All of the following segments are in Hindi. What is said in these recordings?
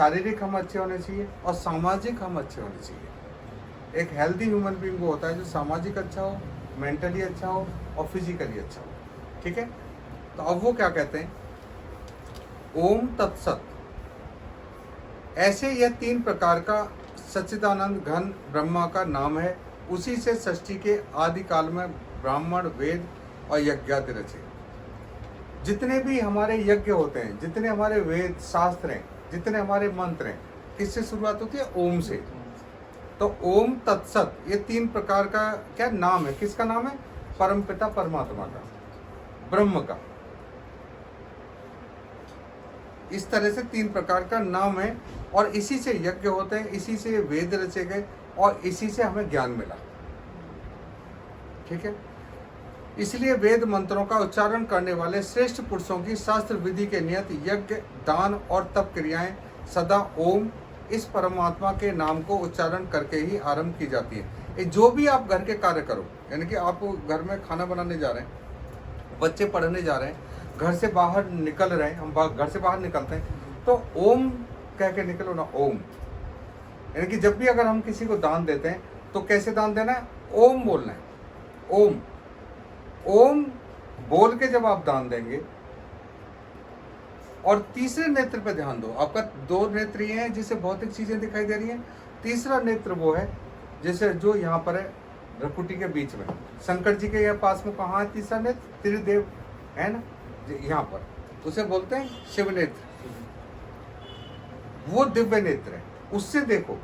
शारीरिक हम अच्छे होने चाहिए और सामाजिक हम अच्छे होने चाहिए। एक हेल्दी ह्यूमन बीइंग वो होता है जो सामाजिक अच्छा हो, मेंटली अच्छा हो और फिजिकली अच्छा हो। ठीक है, तो अब वो क्या कहते हैं, ओम तत्सत। ऐसे यह 3 प्रकार का सच्चिदानंद घन ब्रह्मा का नाम है। उसी से सृष्टि के आदि काल में ब्राह्मण वेद और यज्ञादि रचे। जितने भी हमारे यज्ञ होते हैं, जितने हमारे वेद शास्त्र हैं, जितने हमारे मंत्र हैं, किससे शुरुआत होती है? ओम से। तो ओम तत्सत ये 3 प्रकार का क्या नाम है? किसका नाम है? परमपिता परमात्मा का, ब्रह्म का। इस तरह से 3 प्रकार का नाम है और इसी से यज्ञ होते हैं, इसी से वेद रचे गए और इसी से हमें ज्ञान मिला। ठीक है, इसलिए वेद मंत्रों का उच्चारण करने वाले श्रेष्ठ पुरुषों की शास्त्र विधि के नियत यज्ञ, दान और तप क्रियाएं सदा ओम इस परमात्मा के नाम को उच्चारण करके ही आरंभ की जाती है। ये जो भी आप घर के कार्य करो, यानी कि आप घर में खाना बनाने जा रहे हैं, बच्चे पढ़ने जा रहे हैं, घर से बाहर निकल रहे हैं, हम घर से बाहर निकलते हैं तो ओम कह के निकलो ना। ओम यानी कि जब भी अगर हम किसी को दान देते हैं तो कैसे दान देना है? ओम बोलना है। ओम ओम बोल के जब आप दान देंगे और तीसरे नेत्र पे ध्यान दो। आपका 2 नेत्र ये हैं जिसे भौतिक चीजें दिखाई दे रही हैं, तीसरा नेत्र वो है जैसे जो यहाँ पर है भ्रुकुटी के बीच में, शंकर जी के यहाँ पास में कहाँ है तीसरा नेत्र? त्रिदेव है ना, यहाँ पर, उसे बोलते हैं शिव नेत्र। वो दिव्य नेत्र है, उससे देखो।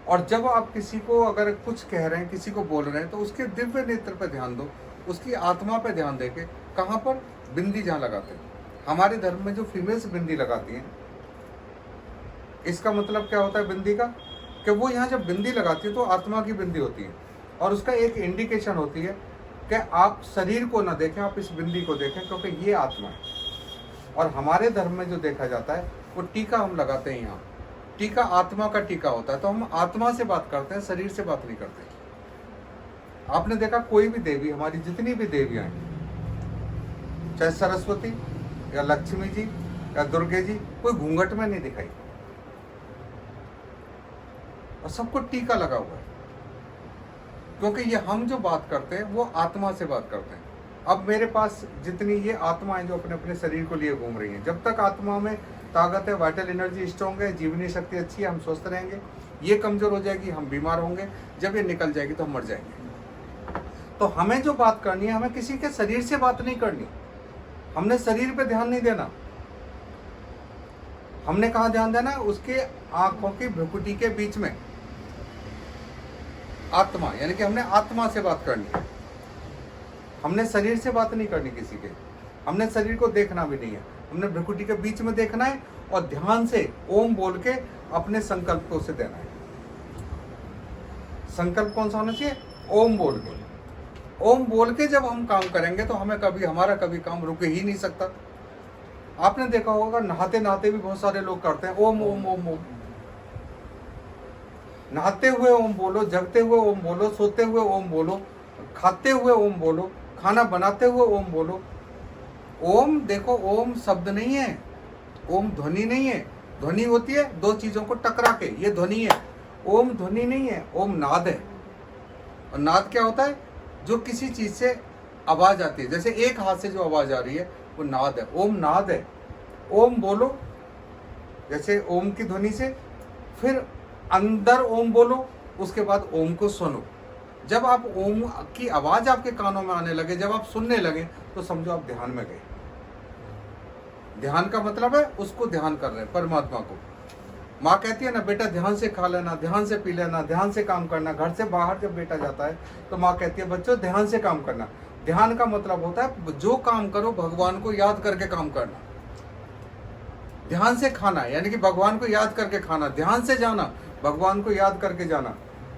और जब आप किसी को अगर कुछ कह रहे हैं, किसी को बोल रहे हैं, तो उसके दिव्य नेत्र पर ध्यान दो, उसकी आत्मा पे ध्यान देके। कहाँ पर? बिंदी जहाँ लगाते हैं। हमारे धर्म में जो फीमेल्स बिंदी लगाती हैं, इसका मतलब क्या होता है बिंदी का? कि वो यहाँ जब बिंदी लगाती है तो आत्मा की बिंदी होती है और उसका एक इंडिकेशन होती है कि आप शरीर को ना देखें, आप इस बिंदी को देखें, क्योंकि ये आत्मा है। और हमारे धर्म में जो देखा जाता है वो टीका हम लगाते हैं यहाँ, टीका आत्मा का टीका होता है। तो हम आत्मा से बात करते हैं, शरीर से बात नहीं करते। आपने देखा कोई भी देवी, हमारी जितनी भी देवियां हैं, चाहे सरस्वती या लक्ष्मी जी या दुर्गे जी, कोई घूंघट में नहीं दिखाई और सबको टीका लगा हुआ है, क्योंकि ये हम जो बात करते हैं वो आत्मा से बात करते हैं। अब मेरे पास जितनी ये आत्माएं जो अपने अपने शरीर को लिए घूम रही हैं, जब तक आत्मा में ताकत है, वाइटल एनर्जी स्ट्रॉन्ग है, जीवनी शक्ति अच्छी है, हम स्वस्थ रहेंगे। ये कमजोर हो जाएगी, हम बीमार होंगे। जब ये निकल जाएगी तो हम मर जाएंगे। तो हमें जो बात करनी है, हमें किसी के शरीर से बात नहीं करनी, हमने शरीर पे ध्यान नहीं देना। हमने कहाँ ध्यान देना है? उसके आंखों की भ्रुकुटी के बीच में आत्मा, यानी कि हमने आत्मा से बात करनी है। हमने शरीर से बात नहीं करनी किसी के, हमने शरीर को देखना भी नहीं है, हमने भ्रुकुटी के बीच में देखना है और ध्यान से ओम बोल के अपने संकल्प को उसे देना है। संकल्प कौन सा होना चाहिए? ओम बोल के। ओम बोल के जब हम काम करेंगे तो हमें कभी, हमारा कभी काम रुक ही नहीं सकता। आपने देखा होगा नहाते नहाते भी बहुत सारे लोग करते हैं ओम ओम ओम ओम। नहाते हुए ओम बोलो, जगते हुए ओम बोलो, सोते हुए ओम बोलो, खाते हुए ओम बोलो, खाना बनाते हुए ओम बोलो। ओम देखो, ओम शब्द नहीं है, ओम ध्वनि नहीं है। ध्वनि होती है 2 चीजों को टकरा के, ये ध्वनि है। ओम ध्वनि नहीं है, ओम नाद है। और नाद क्या होता है? जो किसी चीज से आवाज आती है, जैसे एक हाथ से जो आवाज आ रही है वो नाद है, ओम नाद है। ओम बोलो जैसे ओम की ध्वनि से, फिर अंदर ओम बोलो, उसके बाद ओम को सुनो। जब आप ओम की आवाज आपके कानों में आने लगे, जब आप सुनने लगे, तो समझो आप ध्यान में गए। ध्यान का मतलब है उसको ध्यान कर रहे हैं, परमात्मा को। माँ कहती है ना, बेटा ध्यान से खा लेना, ध्यान से पी लेना, ध्यान से काम करना। घर से बाहर जब बेटा जाता है तो माँ कहती है बच्चों ध्यान से काम करना। ध्यान का मतलब होता है जो काम करो भगवान को याद करके काम करना। ध्यान से खाना यानी कि भगवान को याद करके खाना, ध्यान से जाना, भगवान को याद करके जाना,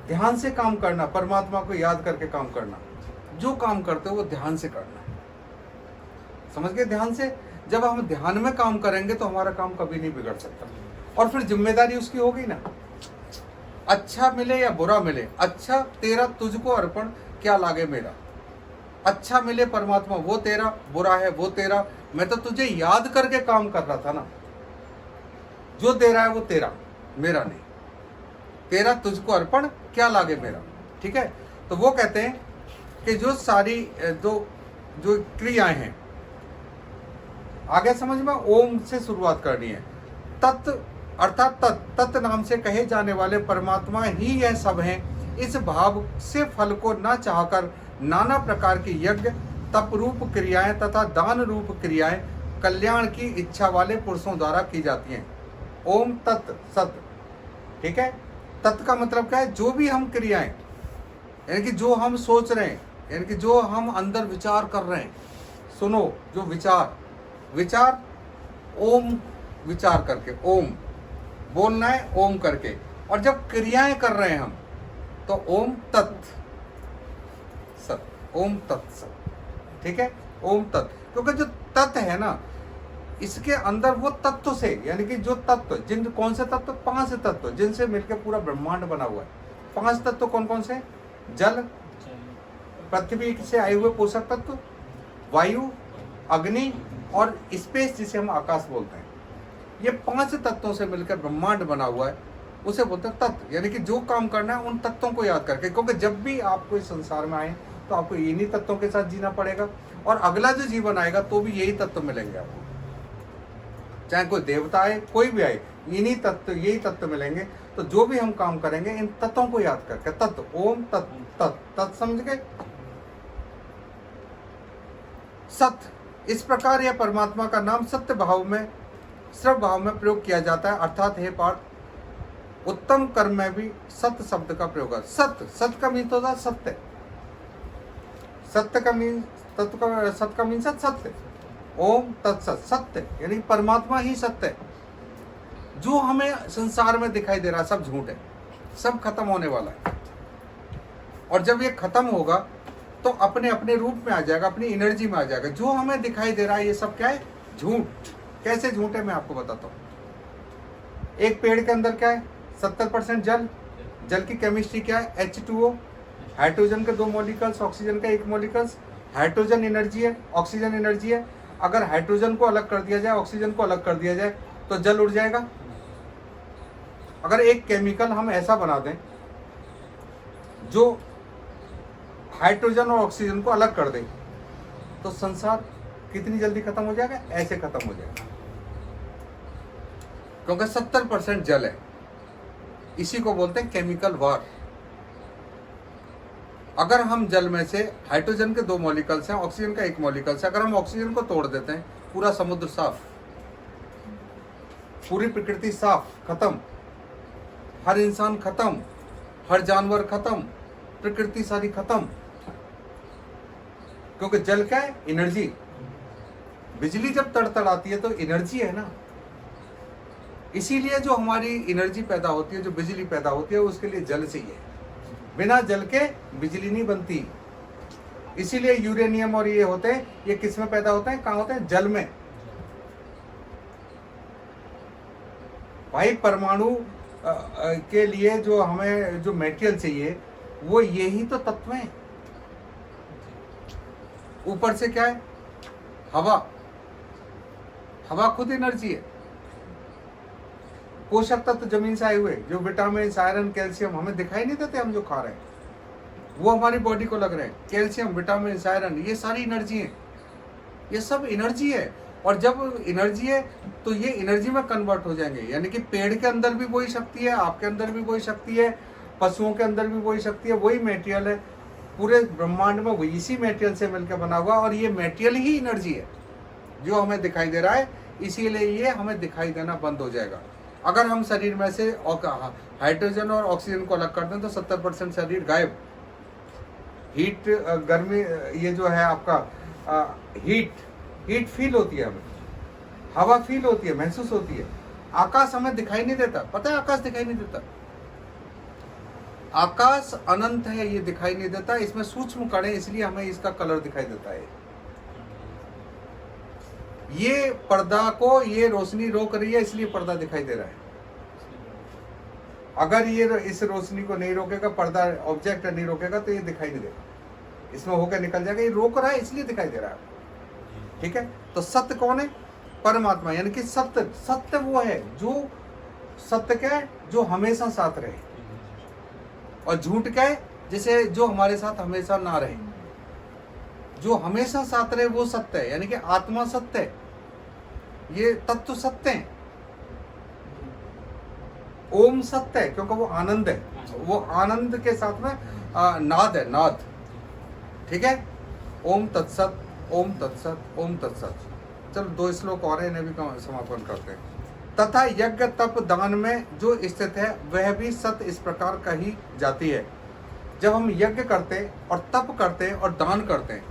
ध्यान से काम करना, परमात्मा को याद करके काम करना। जो काम करते हो वो ध्यान से करना है, समझ गए? ध्यान से जब हम ध्यान में काम करेंगे तो हमारा काम कभी नहीं बिगड़ सकता। और फिर जिम्मेदारी उसकी होगी ना, अच्छा मिले या बुरा मिले, अच्छा तेरा तुझको अर्पण, क्या लागे मेरा। अच्छा मिले परमात्मा वो तेरा, बुरा है वो तेरा, मैं तो तुझे याद करके काम कर रहा था ना। जो दे रहा है वो तेरा, मेरा नहीं। तेरा तुझको अर्पण, क्या लागे मेरा। ठीक है, तो वो कहते हैं कि जो सारी जो क्रियाएं हैं, आगे समझ में, ओम से शुरुआत करनी है। तत् अर्थात तत् नाम से कहे जाने वाले परमात्मा ही यह सब हैं। इस भाव से फल को न चाहकर नाना प्रकार की यज्ञ, तप रूप क्रियाएं तथा दान रूप क्रियाएं कल्याण की इच्छा वाले पुरुषों द्वारा की जाती हैं। ओम तत् सत। ठीक है, तत् का मतलब क्या है, जो भी हम क्रियाएं, यानी कि जो हम सोच रहे हैं, यानी कि जो हम अंदर विचार कर रहे हैं, सुनो, जो विचार ओम विचार करके, ओम बोलना है ओम करके, और जब क्रियाएं कर रहे हैं हम तो ओम तत् सत, ओम तत् सत। ठीक है, ओम तत्, क्योंकि जो तत् है ना, इसके अंदर वो तत्व से, यानी कि जो तत्व, जिन कौन से तत्व, 5 तत्व जिनसे मिलकर पूरा ब्रह्मांड बना हुआ है। 5 तत्व कौन कौन से? जल, पृथ्वी से आए हुए पोषक तत्व, वायु, अग्नि और स्पेस जिसे हम आकाश बोलते हैं। ये 5 तत्वों से मिलकर ब्रह्मांड बना हुआ है, उसे बोलते हैं तत्व। यानी कि जो काम करना है उन तत्वों को याद करके, क्योंकि जब भी आपको इस संसार में आए तो आपको इन्हीं तत्वों के साथ जीना पड़ेगा, और अगला जो जीवन आएगा तो भी यही तत्व मिलेंगे आपको। चाहे कोई देवता आए, कोई भी आए, इन्हीं तत्व, यही तत्व मिलेंगे। तो जो भी हम काम करेंगे इन तत्वों को याद करके, तत्व, ओम तत् तत् तत्, समझ गए। सत्य, इस प्रकार यह परमात्मा का नाम सत्य भाव में, सर्व भाव में प्रयोग किया जाता है। अर्थात हे पार्थ, उत्तम कर्म में भी सत्य शब्द का प्रयोग है। सत्य का मीन होता है सत्य, सत्य का मीन, तत्व का, सत्य का मीन सत्य। ओम तत्सत, सत्य यानी परमात्मा ही सत्य है। जो हमें संसार में दिखाई दे रहा है सब झूठ है, सब खत्म होने वाला है, और जब ये खत्म होगा तो अपने अपने रूप में आ जाएगा, अपनी एनर्जी में आ जाएगा। जो हमें दिखाई दे रहा है ये सब क्या है? झूठ। कैसे झूठ है मैं आपको बताता हूँ। एक पेड़ के अंदर क्या है? 70% जल। जल की केमिस्ट्री क्या है? H2O, हाइड्रोजन के 2 मॉलिक्यूल्स, ऑक्सीजन का 1 मॉलिक्यूल्स। हाइड्रोजन एनर्जी है, ऑक्सीजन एनर्जी है। अगर हाइड्रोजन को अलग कर दिया जाए, ऑक्सीजन को अलग कर दिया जाए तो जल उड़ जाएगा। अगर एक केमिकल हम ऐसा बना दें जो हाइड्रोजन और ऑक्सीजन को अलग कर दे तो संसार कितनी जल्दी खत्म हो जाएगा? ऐसे खत्म हो जाएगा, क्योंकि 70% जल है। इसी को बोलते हैं केमिकल वार। अगर हम जल में से, हाइड्रोजन के 2 मॉलिक्यूल्स हैं, ऑक्सीजन का 1 मॉलिक्यूल्स है, अगर हम ऑक्सीजन को तोड़ देते हैं, पूरा समुद्र साफ, पूरी प्रकृति साफ, खत्म, हर इंसान खत्म, हर जानवर खत्म, प्रकृति सारी खत्म। क्योंकि जल क्या है? एनर्जी। बिजली जब तड़तड़ाती है तो एनर्जी है ना। इसीलिए जो हमारी एनर्जी पैदा होती है, जो बिजली पैदा होती है, उसके लिए जल चाहिए। बिना जल के बिजली नहीं बनती। इसीलिए यूरेनियम और ये होते हैं, ये किस में पैदा होते हैं? कहाँ होते हैं? जल में। भाई परमाणु के लिए जो हमें जो मेटेरियल चाहिए वो यही तो तत्व हैं। ऊपर से क्या है? हवा। हवा खुद एनर्जी है। पोषक तत्व जमीन से आए हुए जो विटामिन, आयरन, कैल्शियम हमें दिखाई नहीं देते, हम जो खा रहे हैं वो हमारी बॉडी को लग रहे हैं। कैल्शियम, विटामिन, आयरन, ये सारी एनर्जी है, ये सब एनर्जी है। और जब एनर्जी है तो ये एनर्जी में कन्वर्ट हो जाएंगे। यानी कि पेड़ के अंदर भी वही शक्ति है, आपके अंदर भी वही शक्ति है, पशुओं के अंदर भी वही शक्ति है, वही मेटेरियल है। पूरे ब्रह्मांड में वही इसी मेटेरियल से मिलकर बना हुआ, और ये मेटेरियल ही एनर्जी है जो हमें दिखाई दे रहा है। इसीलिए ये हमें दिखाई देना बंद हो जाएगा। अगर हम शरीर में से हाइड्रोजन और ऑक्सीजन को अलग कर दें तो 70% शरीर गायब। हीट, गर्मी, ये जो है आपका हीट फील होती है हमें, हवा फील होती है, महसूस होती है। आकाश हमें दिखाई नहीं देता। पता है आकाश दिखाई नहीं देता? आकाश अनंत है, ये दिखाई नहीं देता। इसमें सूक्ष्म कण है, इसलिए हमें इसका कलर दिखाई देता है। ये पर्दा को ये रोशनी रोक रही है, इसलिए पर्दा दिखाई दे रहा है। अगर ये इस रोशनी को नहीं रोकेगा, पर्दा ऑब्जेक्ट नहीं रोकेगा, तो ये दिखाई नहीं देगा, इसमें होकर निकल जाएगा। ये रोक रहा है इसलिए दिखाई दे रहा है। ठीक है, तो सत्य कौन है? परमात्मा। यानी कि सत्य वो है जो सत्य क्या है? जो हमेशा साथ रहे। और झूठ क्या है? जैसे जो हमारे साथ हमेशा ना रहे। जो हमेशा साथ रहे वो सत्य है, यानी कि आत्मा सत्य है, ये तत्व सत्य है। ओम सत्य है क्योंकि वो आनंद है, वो आनंद के साथ में नाद है, नाद। ठीक है, ओम तत्सत, ओम तत्सत, ओम तत्सत। चलो 2 श्लोक और है, इन्हें भी समापन करते हैं। तथा यज्ञ तप दान में जो स्थित है वह भी सत्य इस प्रकार कही जाती है। जब हम यज्ञ करते और तप करते और दान करते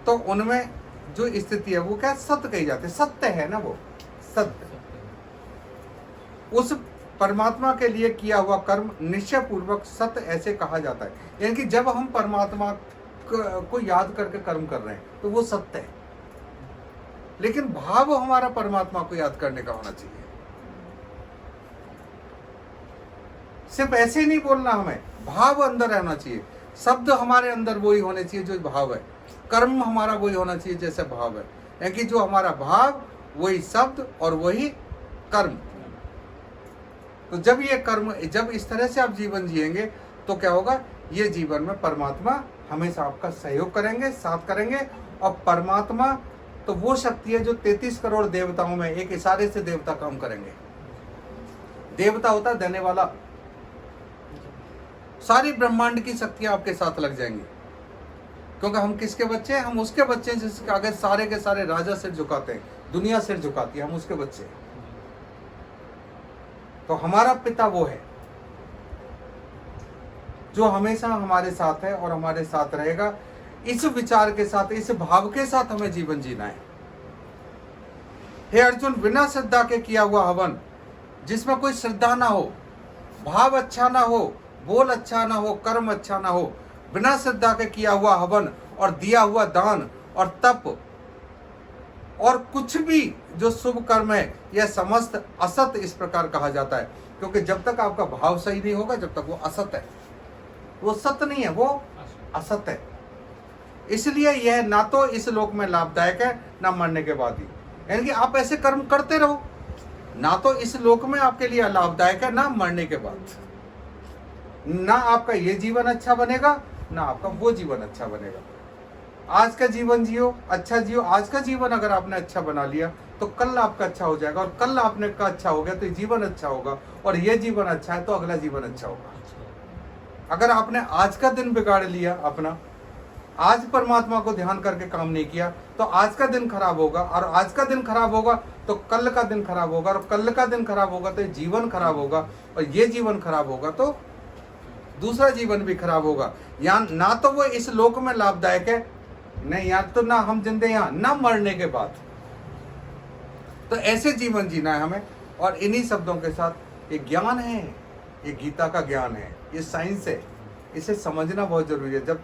तो उनमें जो स्थिति है वो क्या? सत्य कही जाती है। सत्य है ना, वो सत्य। उस परमात्मा के लिए किया हुआ कर्म निश्चय पूर्वक सत्य ऐसे कहा जाता है। यानी कि जब हम परमात्मा को याद करके कर्म कर रहे हैं तो वो सत्य है, लेकिन भाव हमारा परमात्मा को याद करने का होना चाहिए। सिर्फ ऐसे ही नहीं बोलना, हमें भाव अंदर रहना चाहिए। शब्द हमारे अंदर वही होने चाहिए जो भाव है, कर्म हमारा वही होना चाहिए जैसे भाव है। यानी कि जो हमारा भाव वही शब्द और वही कर्म। तो जब ये कर्म, जब इस तरह से आप जीवन जिएंगे तो क्या होगा? ये जीवन में परमात्मा हमेशा आपका सहयोग करेंगे, साथ करेंगे। और परमात्मा तो वो शक्ति है जो 33 करोड़ देवताओं में एक इशारे से देवता काम करेंगे। देवता होता है देने वाला। सारी ब्रह्मांड की शक्तियां आपके साथ लग जाएंगी, क्योंकि हम किसके बच्चे हैं? हम उसके बच्चे हैं जिसके आगे सारे के सारे राजा सिर झुकाते हैं, दुनिया सिर झुकाती है, हम उसके बच्चे हैं। तो हमारा पिता वो है जो हमेशा हमारे साथ है और हमारे साथ रहेगा। इस विचार के साथ, इस भाव के साथ हमें जीवन जीना है। हे अर्जुन, बिना श्रद्धा के किया हुआ हवन, जिसमें कोई श्रद्धा ना हो, भाव अच्छा ना हो, बोल अच्छा ना हो, कर्म अच्छा ना हो, बिना श्रद्धा के किया हुआ हवन और दिया हुआ दान और तप और कुछ भी जो शुभ कर्म है, यह समस्त असत इस प्रकार कहा जाता है। क्योंकि जब तक आपका भाव सही नहीं होगा, जब तक वो असत है, वो सत्य नहीं है, वो असत है। इसलिए यह ना तो इस लोक में लाभदायक है, ना मरने के बाद ही। यानी कि आप ऐसे कर्म करते रहो, ना तो इस लोक में आपके लिए लाभदायक है, ना मरने के बाद। ना आपका ये जीवन अच्छा बनेगा, ना आपका वो जीवन अच्छा बनेगा। आज का जीवन जियो, अच्छा जियो। आज का जीवन अगर आपने अच्छा बना लिया तो कल आपका अच्छा हो जाएगा, और कल आपने का अच्छा हो गया तो जीवन अच्छा होगा, और ये जीवन अच्छा है तो अगला जीवन अच्छा होगा। अगर आपने आज का दिन बिगाड़ लिया अपना, आज परमात्मा को ध्यान करके काम नहीं किया, तो आज का दिन खराब होगा, और आज का दिन खराब होगा तो कल का दिन खराब होगा, और कल का दिन खराब होगा तो जीवन खराब होगा, और ये जीवन खराब होगा तो दूसरा जीवन भी खराब होगा। यहाँ ना तो वो इस लोक में लाभदायक है, नहीं यहाँ तो ना हम जिंदे यहाँ, ना मरने के बाद। तो ऐसे जीवन जीना है हमें। और इन्हीं शब्दों के साथ, ये ज्ञान है, ये गीता का ज्ञान है, ये साइंस है, इसे समझना बहुत जरूरी है। जब तक